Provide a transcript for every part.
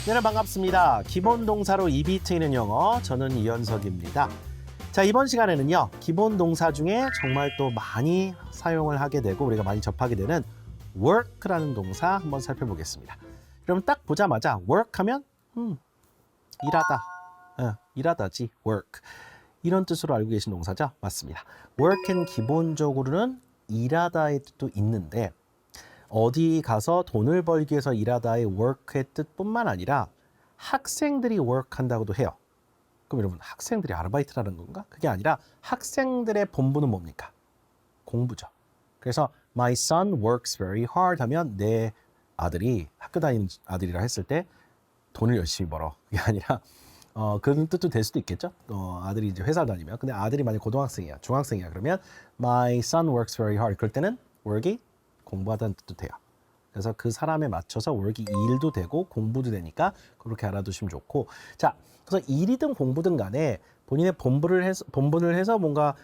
여러분 반갑습니다. 기본 동사로 입이 트이는 영어, 저는 이현석입니다. 자, 이번 시간에는요, 기본 동사 중에 정말 또 많이 사용을 하게 되고 우리가 많이 접하게 되는 work라는 동사 한번 살펴보겠습니다. 여러분 딱 보자마자 work 하면 일하다, 일하다지 work. 이런 뜻으로 알고 계신 동사죠? 맞습니다. work은 기본적으로는 일하다의 뜻도 있는데 어디 가서 돈을 벌기 위해서 일하다의 work의 뜻뿐만 아니라 학생들이 work한다고도 해요. 그럼 여러분 학생들이 아르바이트라는 건가? 그게 아니라 학생들의 본분은 뭡니까? 공부죠. 그래서 my son works very hard 하면 내 아들이 학교 다니는 아들이라 했을 때 돈을 열심히 벌어. 그게 아니라 그런 뜻도 될 수도 있겠죠. 아들이 이제 회사를 다니면. 근데 아들이 만약 고등학생이야, 중학생이야. 그러면 my son works very hard. 그럴 때는 work이 공부하다는 뜻도 돼요. 그래서 그 사람에 맞춰서 work이 일도 되고 공부도 되니까 그렇게 알아두시면 좋고. 자, 그래서 일이든 공부든 간에 본인의 본분을 해서 뭔가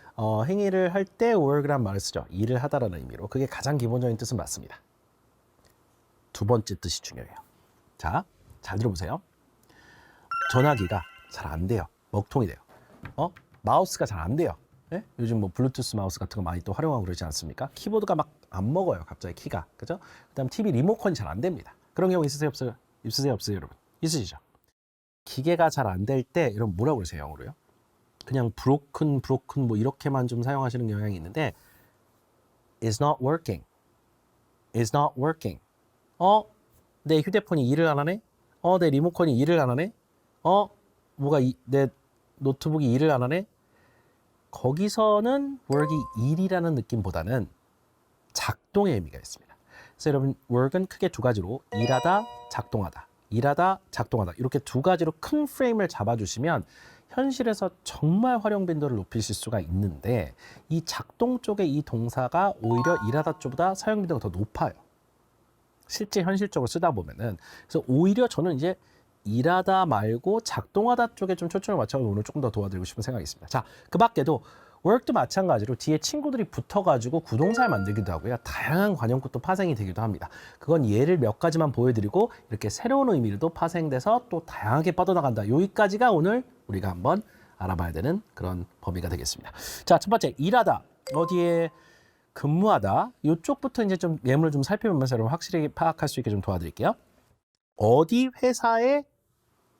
행위를 할 때 work이란 말을 쓰죠. 일을 하다라는 의미로. 그게 가장 기본적인 뜻은 맞습니다. 두 번째 뜻이 중요해요. 자, 잘 들어보세요. 전화기가 잘 안 돼요. 먹통이 돼요. 마우스가 잘 안 돼요. 네? 요즘 뭐 블루투스 마우스 같은 거 많이 또 활용하고 그러지 않습니까? 키보드가 막 안 먹어요. 갑자기 키가. 그죠? 그다음 TV 리모컨이 잘 안 됩니다. 그런 경우 있으세요? 없어요? 있으세요? 없어요, 여러분? 있으시죠? 기계가 잘 안 될 때 여러분 뭐라고 그러세요, 영어로요? 그냥 broken 뭐 이렇게만 좀 사용하시는 경향이 있는데 is not working. is not working. 내 휴대폰이 일을 안 하네? 내 리모컨이 일을 안 하네? 내 노트북이 일을 안 하네? 거기서는 work이 일이라는 느낌보다는 작동의 의미가 있습니다. 그래서 여러분 work은 크게 두 가지로 일하다, 작동하다, 일하다, 작동하다 이렇게 두 가지로 큰 프레임을 잡아주시면 현실에서 정말 활용 빈도를 높이실 수가 있는데 이 작동 쪽의 이 동사가 오히려 일하다 쪽보다 사용 빈도가 더 높아요. 실제 현실적으로 쓰다 보면은. 그래서 오히려 저는 이제 일하다 말고 작동하다 쪽에 좀 초점을 맞춰서 오늘 조금 더 도와드리고 싶은 생각이 있습니다. 자, 그 밖에도 work도 마찬가지로 뒤에 친구들이 붙어가지고 구동사를 만들기도 하고요. 다양한 관용구도 파생이 되기도 합니다. 그건 예를 몇 가지만 보여드리고 이렇게 새로운 의미로도 파생돼서 또 다양하게 뻗어나간다. 여기까지가 오늘 우리가 한번 알아봐야 되는 그런 범위가 되겠습니다. 자, 첫 번째 일하다. 어디에 근무하다. 이쪽부터 이제 좀 예문을 좀 살펴보면서 여러분 확실히 파악할 수 있게 좀 도와드릴게요. 어디 회사에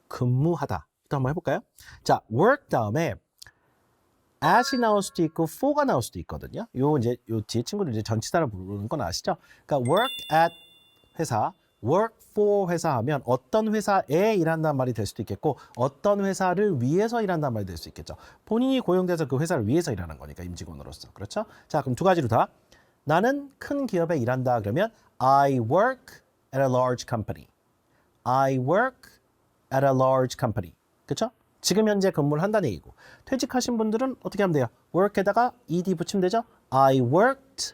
근무하다. 또 한번 해볼까요? 자, work 다음에 at이 나올 수도 있고 for가 나올 수도 있거든요. 요 뒤에 친구들 이제 전치사를 부르는 건 아시죠? 그러니까 work at 회사, work for 회사 하면 어떤 회사에 일한다는 말이 될 수도 있겠고 어떤 회사를 위해서 일한다는 말이 될 수 있겠죠. 본인이 고용돼서 그 회사를 위해서 일하는 거니까 임직원으로서. 그렇죠? 자, 그럼 두 가지로 다. 나는 큰 기업에 일한다 그러면 I work at a large company. I work at a large company. 그렇죠? 지금 현재 근무를 한다는 얘기고 퇴직하신 분들은 어떻게 하면 돼요? work에다가 ed 붙이면 되죠? I worked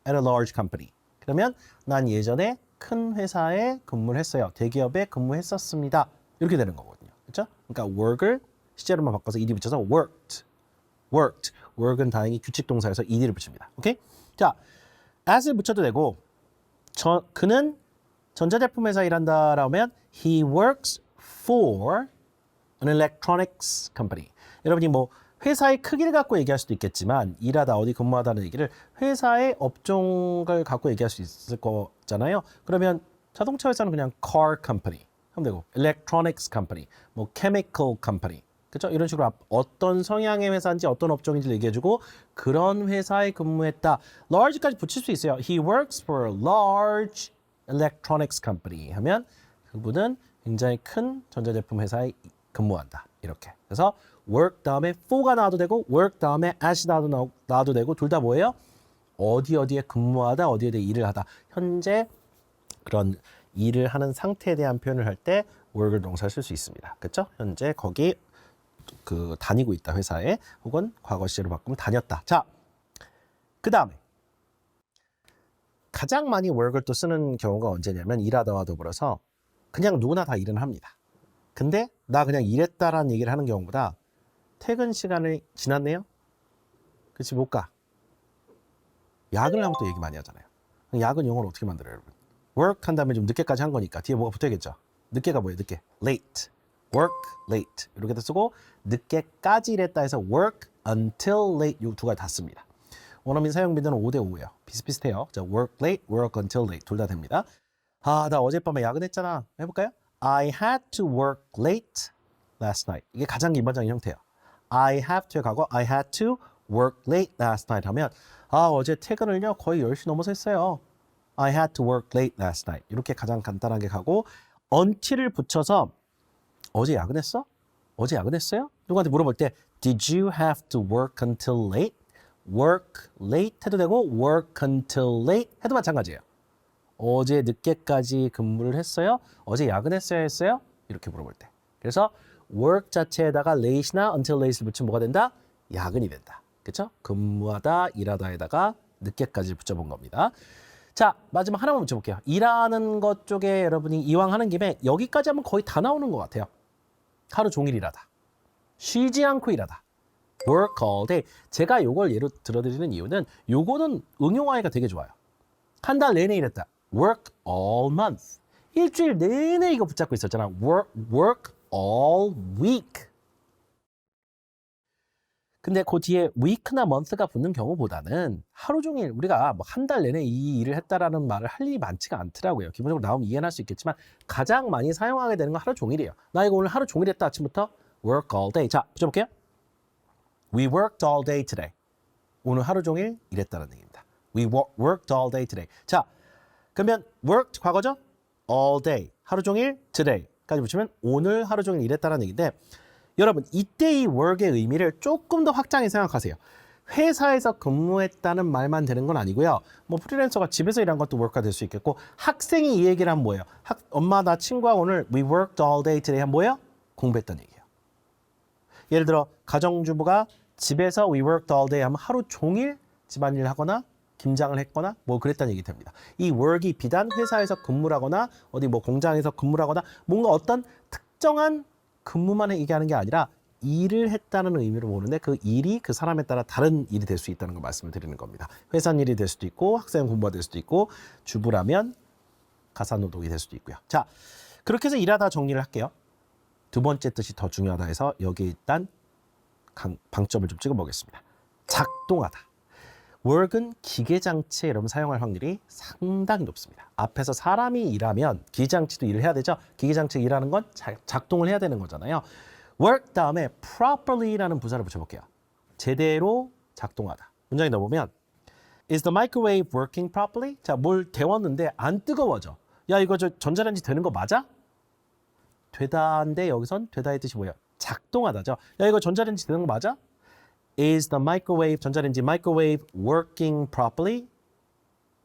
at a large company. 그러면 난 예전에 큰 회사에 근무를 했어요. 대기업에 근무했었습니다. 이렇게 되는 거거든요. 그렇죠? 그러니까 work을 시제로만 바꿔서 ed 붙여서 worked. work은 다행히 규칙 동사에서 ed를 붙입니다. 오케이? 자, at을 붙여도 되고 그는 전자제품 회사에 일한다라면 he works for an electronics company. 여러분이 뭐 회사의 크기를 갖고 얘기할 수도 있겠지만 일하다 어디 근무하다는 얘기를 회사의 업종을 갖고 얘기할 수 있을 거잖아요. 그러면 자동차 회사는 그냥 car company 하면 되고 electronics company, 뭐 chemical company. 그렇죠? 이런 식으로 어떤 성향의 회사인지 어떤 업종인지 얘기해주고 그런 회사에 근무했다. large까지 붙일 수 있어요. He works for a large electronics company 하면 그분은 굉장히 큰 전자제품 회사에 근무한다. 이렇게. 그래서 work 다음에 for가 나와도 되고 work 다음에 at이 나와도 되고 둘 다 뭐예요? 어디에 근무하다, 어디에 대해 일을 하다. 현재 그런 일을 하는 상태에 대한 표현을 할 때 work을 동사를 쓸 수 있습니다. 그렇죠? 현재 거기 다니고 있다 회사에 혹은 과거 시제로 바꾸면 다녔다. 자, 그 다음에 가장 많이 work을 또 쓰는 경우가 언제냐면 일하다와 더불어서 그냥 누구나 다 일은 합니다. 근데 나 그냥 일했다라는 얘기를 하는 경우보다 퇴근 시간이 지났네요? 그치 못 가. 야근을 하면 또 얘기 많이 하잖아요. 야근 영어로 어떻게 만들어요, 여러분? work 한 다음에 좀 늦게까지 한 거니까 뒤에 뭐가 붙어야겠죠. 늦게가 뭐예요? 늦게. late. work late. 이렇게도 쓰고 늦게까지 일했다 해서 work until late 이 두 가지 다 씁니다. 원어민 사용 빈도는 5대 5예요. 비슷비슷해요. 자, work late, work until late 둘 다 됩니다. 아, 나 어젯밤에 야근했잖아. 해볼까요? I had to work late last night. 이게 가장 일반적인 형태예요. I have to의 과거 I had to work late last night 하면 아, 어제 퇴근을요 거의 10시 넘어서 했어요. I had to work late last night. 이렇게 가장 간단하게 가고 until을 붙여서 어제 야근했어? 어제 야근했어요? 누구한테 물어볼 때 Did you have to work until late? work late 해도 되고 work until late 해도 마찬가지예요. 어제 늦게까지 근무를 했어요? 어제 야근했어야 했어요? 이렇게 물어볼 때. 그래서 work 자체에다가 late나 until late를 붙이면 뭐가 된다? 야근이 된다. 그렇죠? 근무하다, 일하다에다가 늦게까지 붙여본 겁니다. 자, 마지막 하나만 붙여볼게요. 일하는 것 쪽에 여러분이 이왕 하는 김에 여기까지 하면 거의 다 나오는 것 같아요. 하루 종일 일하다. 쉬지 않고 일하다. work all day. 제가 요걸 예로 들어드리는 이유는 요거는 응용하기가 되게 좋아요. 한 달 내내 일했다. work all month. 일주일 내내 이거 붙잡고 있었잖아. work all week. 근데 그 뒤에 week나 month가 붙는 경우보다는 하루 종일 우리가 뭐 한 달 내내 이 일을 했다라는 말을 할 일이 많지가 않더라고요. 기본적으로 나오면 이해는 할 수 있겠지만 가장 많이 사용하게 되는 건 하루 종일이에요. 나 이거 오늘 하루 종일 했다 아침부터 work all day. 자, 붙여볼게요. We worked all day today. 오늘 하루 종일 일했다는 얘기입니다. We worked all day today. 자, 그러면 worked 과거죠? all day. 하루 종일 today까지 붙이면 오늘 하루 종일 일했다는 얘기인데 여러분 이때 이 work의 의미를 조금 더 확장해 생각하세요. 회사에서 근무했다는 말만 되는 건 아니고요. 뭐 프리랜서가 집에서 일한 것도 work가 될 수 있겠고 학생이 이 얘기를 하면 뭐예요? 엄마 나 친구와 오늘 we worked all day today 하면 뭐예요? 공부했다는 얘기예요. 예를 들어 가정주부가 집에서 we worked all day 하면 하루 종일 집안일 하거나 김장을 했거나 뭐 그랬다는 얘기 됩니다. 이 work이 비단 회사에서 근무를 하거나 어디 뭐 공장에서 근무를 하거나 뭔가 어떤 특정한 근무만 얘기하는 게 아니라 일을 했다는 의미로 보는데 그 일이 그 사람에 따라 다른 일이 될 수 있다는 걸 말씀을 드리는 겁니다. 회사 일이 될 수도 있고 학생 공부가 될 수도 있고 주부라면 가사노동이 될 수도 있고요. 자, 그렇게 해서 일하다 정리를 할게요. 두 번째 뜻이 더 중요하다 해서 여기 일단 방점을 좀 찍어보겠습니다. 작동하다. work은 기계장치에 여러분 사용할 확률이 상당히 높습니다. 앞에서 사람이 일하면 기계장치도 일을 해야 되죠. 기계장치 일하는 건 작동을 해야 되는 거잖아요. work 다음에 properly라는 부사를 붙여볼게요. 제대로 작동하다. 문장에 넣어보면 Is the microwave working properly? 자, 뭘 데웠는데 안 뜨거워져. 야, 이거 저 전자레인지 되는 거 맞아? 되다인데 여기선 되다의 뜻이 뭐예요? 작동하다죠. 야, 이거 전자레인지 되는 거 맞아? Is the microwave, 전자레인지 microwave working properly?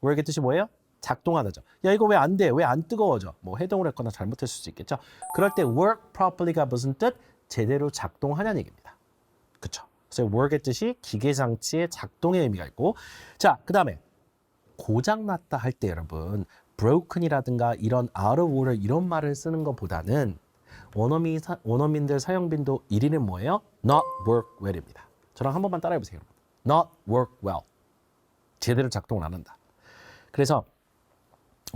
work의 뜻이 뭐예요? 작동하다죠. 야, 이거 왜 안 돼? 왜 안 뜨거워져? 뭐 해동을 했거나 잘못했을 수 있겠죠. 그럴 때 work properly가 무슨 뜻? 제대로 작동하냐는 얘기입니다. 그렇죠. 그래서 work의 뜻이 기계장치의 작동의 의미가 있고 자, 그 다음에 고장났다 할 때 여러분 broken이라든가 이런 out of order 이런 말을 쓰는 것보다는 원어민들 사용 빈도 1위는 뭐예요? not work well입니다. 저랑 한 번만 따라해 보세요. not work well. 제대로 작동을 안 한다. 그래서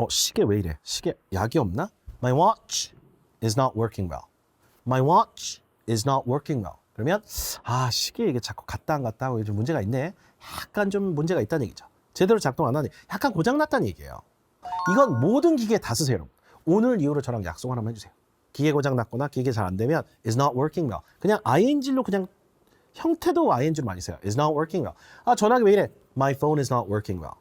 시계 왜 이래? 시계 약이 없나? My watch is not working well. My watch is not working well. 그러면 시계 이게 자꾸 갔다 안 갔다 하고 좀 문제가 있네. 약간 좀 문제가 있다는 얘기죠. 제대로 작동 안 하니 약간 고장났다는 얘기예요. 이건 모든 기계에 다 쓰세요. 여러분. 오늘 이후로 저랑 약속 하나만 해주세요. 기계 고장 났거나 기계 잘 안 되면 is not working well. 그냥 ing로 그냥 형태도 ing로 많이 써요. is not working well. 전화기 왜 이래? My phone is not working well.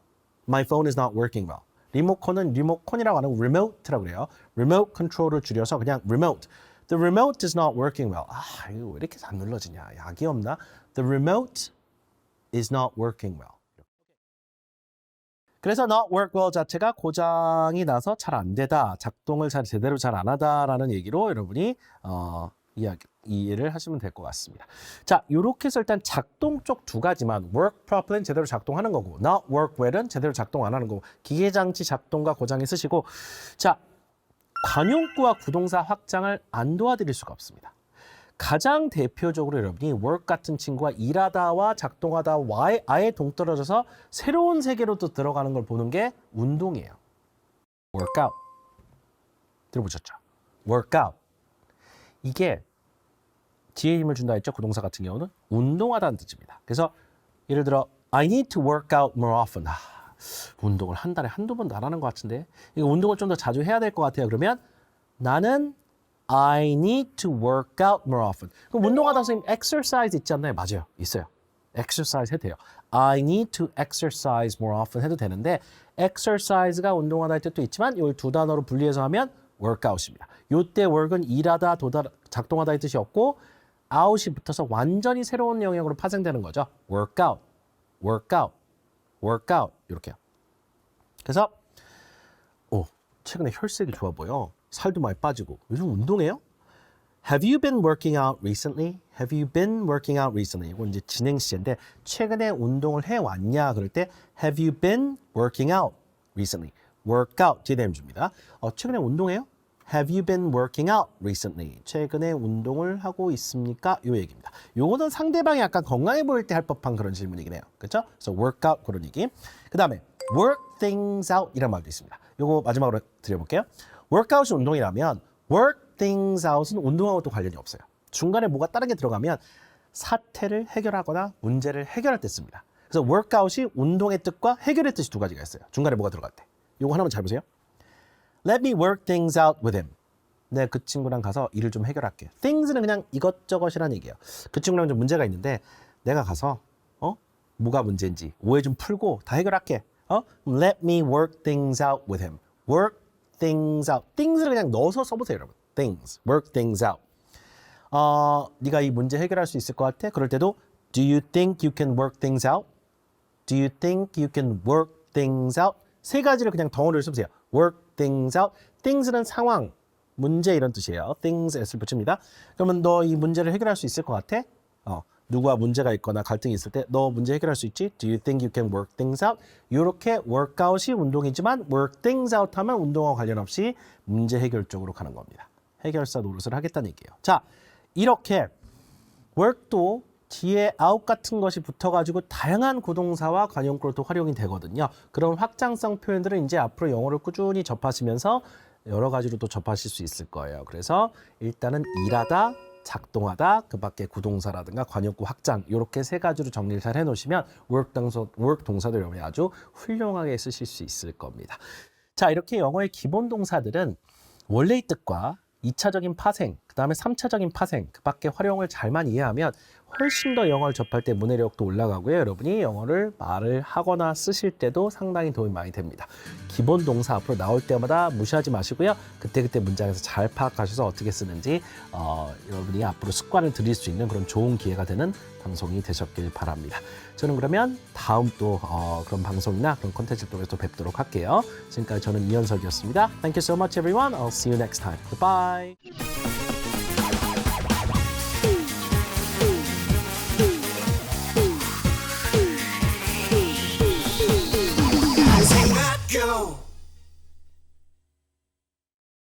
My phone is not working well. 리모컨은 리모컨이라고 하는 remote라고 그래요. remote control을 줄여서 그냥 remote. The remote is not working well. 이거 왜 이렇게 안 눌러지냐? 약이 없나? The remote is not working well. 그래서 not work well 자체가 고장이 나서 잘 안 되다, 작동을 제대로 잘 안 하다라는 얘기로 여러분이 이해를 하시면 될 것 같습니다. 자, 이렇게 해서 일단 작동 쪽 두 가지만 work properly는 제대로 작동하는 거고 not work well은 제대로 작동 안 하는 거고 기계장치 작동과 고장이 쓰시고 자, 관용구와 구동사 확장을 안 도와드릴 수가 없습니다. 가장 대표적으로 여러분이 work 같은 친구가 일하다와 작동하다와 아예 동떨어져서 새로운 세계로 또 들어가는 걸 보는 게 운동이에요. work out. 들어보셨죠? work out. 이게 뒤에 힘을 준다 했죠. 그 동사 같은 경우는 운동하다는 뜻입니다. 그래서 예를 들어 I need to work out more often. 운동을 한 달에 한두 번도 안 하는 것 같은데 이거 운동을 좀 더 자주 해야 될 것 같아요. 그러면 나는 I need to work out more often. 그럼 운동하다 선생님 exercise 있지 않나요? 맞아요. 있어요. exercise 해도 돼요. I need to exercise more often 해도 되는데 exercise가 운동하다 할 때도 있지만 이 두 단어로 분리해서 하면 workout입니다. 이때 work은 일하다, 작동하다의 뜻이 없고 out이 붙어서 완전히 새로운 영역으로 파생되는 거죠. workout, workout, workout 이렇게요. 그래서 최근에 혈색이 좋아 보여. 살도 많이 빠지고. 요즘 운동해요? Have you been working out recently? Have you been working out recently? 이건 이제 진행 시제인데 최근에 운동을 해왔냐 그럴 때 Have you been working out recently? workout 뒤에 대면 줍니다. 최근에 운동해요? Have you been working out recently? 최근에 운동을 하고 있습니까? 요 얘기입니다. 요거는 상대방이 약간 건강해 보일 때 할 법한 그런 질문이긴 해요. 그렇죠? 그래서 workout 그런 얘기. 그 다음에 work things out 이란 말도 있습니다. 요거 마지막으로 드려볼게요. workout이 운동이라면 work things out은 운동하고 또 관련이 없어요. 중간에 뭐가 다른 게 들어가면 사태를 해결하거나 문제를 해결할 때 씁니다. 그래서 workout이 운동의 뜻과 해결의 뜻이 두 가지가 있어요. 중간에 뭐가 들어갈 때. 요거 하나만 잘 보세요. Let me work things out with him. 네, 그 친구랑 가서 일을 좀 해결할게. things는 그냥 이것저것이란 얘기예요. 그 친구랑 좀 문제가 있는데 내가 가서 뭐가 문제인지 오해 좀 풀고 다 해결할게. Let me work things out with him. work things out. things를 그냥 넣어서 써보세요, 여러분. things, work things out. 네가 이 문제 해결할 수 있을 것 같아? 그럴 때도 Do you think you can work things out? Do you think you can work things out? 세 가지를 그냥 덩어리를 써보세요. work things out. things는 상황, 문제 이런 뜻이에요. things s를 붙입니다. 그러면 너 이 문제를 해결할 수 있을 것 같아? 누구와 문제가 있거나 갈등이 있을 때 너 문제 해결할 수 있지? Do you think you can work things out? 이렇게 workout이 운동이지만 work things out 하면 운동과 관련 없이 문제 해결 쪽으로 가는 겁니다. 해결사 노릇을 하겠다는 얘기예요. 자, 이렇게 work도 뒤에 out 같은 것이 붙어가지고 다양한 고동사와 관용구로 또 활용이 되거든요. 그런 확장성 표현들은 이제 앞으로 영어를 꾸준히 접하시면서 여러 가지로 또 접하실 수 있을 거예요. 그래서 일단은 일하다, 작동하다, 그 밖에 구동사라든가 관용구 확장 이렇게 세 가지로 정리를 잘 해놓으시면 work 동사도 여러분이 아주 훌륭하게 쓰실 수 있을 겁니다. 자, 이렇게 영어의 기본 동사들은 원래의 뜻과 2차적인 파생, 그 다음에 3차적인 파생, 그 밖에 활용을 잘만 이해하면 훨씬 더 영어를 접할 때 문해력도 올라가고요. 여러분이 영어를 말을 하거나 쓰실 때도 상당히 도움이 많이 됩니다. 기본 동사 앞으로 나올 때마다 무시하지 마시고요. 그때그때 문장에서 잘 파악하셔서 어떻게 쓰는지 여러분이 앞으로 습관을 들일 수 있는 그런 좋은 기회가 되는 방송이 되셨길 바랍니다. 저는 그러면 다음 또 그런 방송이나 그런 콘텐츠를 통해서 또 뵙도록 할게요. 지금까지 저는 이현석이었습니다. Thank you so much everyone. I'll see you next time. Goodbye.